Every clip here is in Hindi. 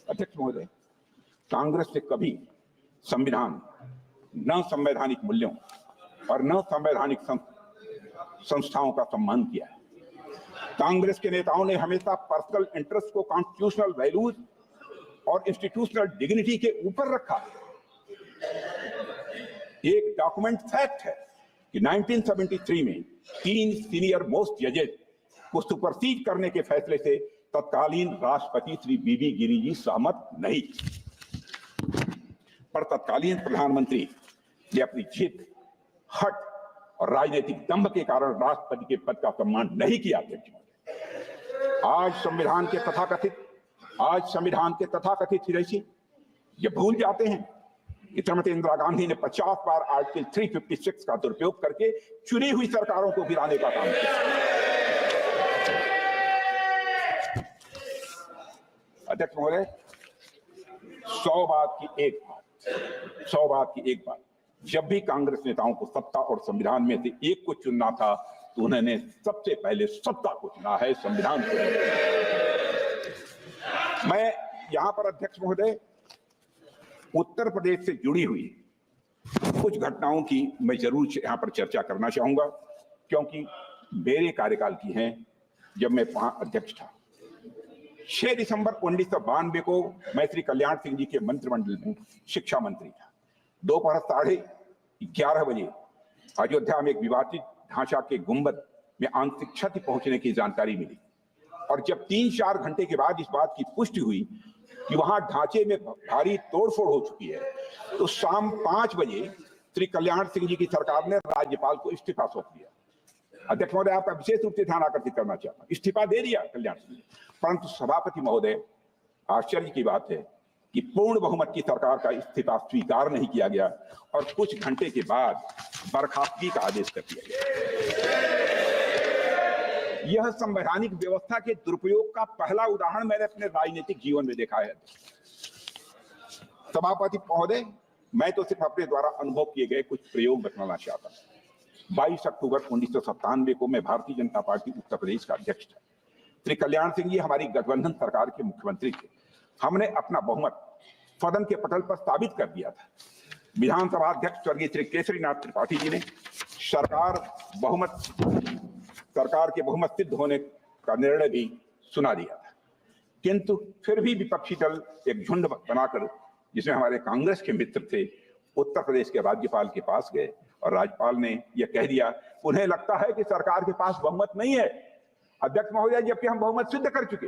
अध्यक्ष महोदय, कांग्रेस ने कभी संविधान, न संवैधानिक मूल्यों और न संवैधानिक संस्थाओं का सम्मान किया है। कांग्रेस के नेताओं ने हमेशा पर्सनल इंटरेस्ट को कॉन्स्टिट्यूशनल वैल्यूज और इंस्टीट्यूशनल डिग्निटी के ऊपर रखा। एक डॉक्यूमेंट फैक्ट है कि 1973 में 3 सीनियर मोस्ट जजेस को सुपरसीड करने के फैसले से तत्कालीन राष्ट्रपति श्री बीबी गिरी जी सहमत नहीं, पर तत्कालीन प्रधानमंत्री ने अपनी जिद, हट और राजनीतिक दंभ के कारण राष्ट्रपति के पद का सम्मान नहीं किया। आज संविधान के तथाकथित हितैषी ये भूल जाते हैं कि श्रीमती इंदिरा गांधी ने 50 बार आर्टिकल 356 का दुरुपयोग करके चुनी हुई सरकारों को गिराने का काम किया। अध्यक्ष महोदय, 100 बात की एक बात, जब भी कांग्रेस नेताओं को सत्ता और संविधान में से एक को चुनना था तो उन्होंने सबसे पहले सत्ता को चुना है, संविधान को। मैं यहां पर अध्यक्ष महोदय उत्तर प्रदेश से जुड़ी हुई कुछ घटनाओं की मैं जरूर यहां पर चर्चा करना चाहूंगा, क्योंकि मेरे कार्यकाल की हैं जब मैं वहां अध्यक्ष था। 6 दिसंबर 1992 को मैं श्री कल्याण सिंह जी के मंत्रिमंडल में शिक्षा मंत्री था। दोपहर 11:30 बजे अयोध्या में एक विवादित ढांचा के गुंबद में आंशिक क्षति पहुंचने की जानकारी मिली, और जब 3-4 घंटे के बाद इस बात की पुष्टि हुई कि वहां ढांचे में भारी तोड़फोड़ हो चुकी है, तो शाम 5 बजे श्री कल्याण सिंह जी की सरकार ने राज्यपाल को इस्तीफा सौंप दिया। अध्यक्ष महोदय, आपका विशेष रूप से ध्यान आकर्षित करना चाहता हूं, इस्तीफा दे दिया कल्याण सिंह, परंतु सभापति महोदय, आश्चर्य की बात है कि पूर्ण बहुमत की सरकार का इस्तीफा स्वीकार नहीं किया गया और कुछ घंटे के बाद बर्खास्तगी का आदेश कर दिया गया। यह संवैधानिक व्यवस्था के दुरुपयोग का पहला उदाहरण मैंने अपने राजनीतिक जीवन में देखा है। सभापति महोदय, मैं तो सिर्फ अपने द्वारा अनुभव किए गए कुछ प्रयोग बताना चाहता हूं। 22 अक्टूबर 1997 को मैं भारतीय जनता पार्टी उत्तर प्रदेश का अध्यक्ष था। श्री कल्याण सिंह जी हमारी गठबंधन सरकार के मुख्यमंत्री थे। हमने अपना बहुमत सदन के पटल पर साबित कर दिया था। विधानसभा अध्यक्ष स्वर्गीय श्री केसरीनाथ त्रिपाठी जी ने सरकार के बहुमत सिद्ध होने का निर्णय भी सुना दिया था, किंतु फिर भी विपक्षी दल एक झुंड बनाकर, जिसमें हमारे कांग्रेस के मित्र थे, उत्तर प्रदेश के राज्यपाल के पास गए और राज्यपाल ने यह कह दिया, उन्हें लगता है कि सरकार के पास बहुमत नहीं है। अध्यक्ष महोदय, जबकि हम बहुमत सिद्ध कर चुके,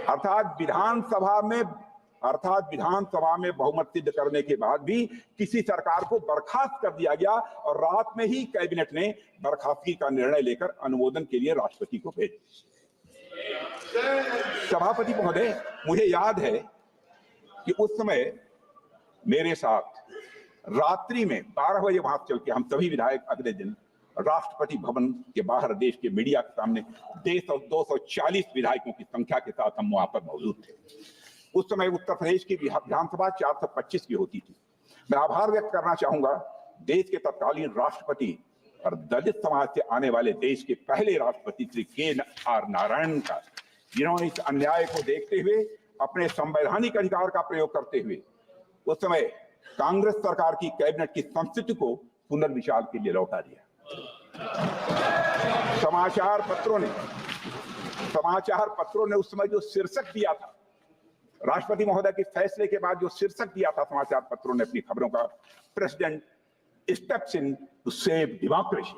अर्थात विधानसभा में बहुमत सिद्ध करने के बाद भी किसी सरकार को बर्खास्त कर दिया गया और रात में ही कैबिनेट ने बर्खास्तगी का निर्णय लेकर अनुमोदन के लिए राष्ट्रपति को भेज दिया। सभापति महोदय, मुझे याद है कि उस समय मेरे साथ रात्रि में 12 बजे वहां चल के हम सभी विधायक अगले दिन राष्ट्रपति भवन के बाहर देश के मीडिया के सामने 240 विधायकों की संख्या के साथ हम वहां पर मौजूद थे। उस समय उत्तर प्रदेश की विधानसभा 425 की होती थी। मैं आभार व्यक्त करना चाहूंगा देश के तत्कालीन राष्ट्रपति और दलित समाज से आने वाले देश के पहले राष्ट्रपति श्री के.आर. नारायणन का, जिन्होंने इस अन्याय को देखते हुए अपने संवैधानिक अधिकार का प्रयोग करते हुए उस समय कांग्रेस सरकार की कैबिनेट की संस्कृति को पुनर्विचार के लिए लौटा दिया। समाचार पत्रों ने उस समय जो शीर्षक दिया था, राष्ट्रपति महोदय के फैसले के बाद जो शीर्षक दिया था समाचार पत्रों ने अपनी खबरों का, president steps in to save democracy.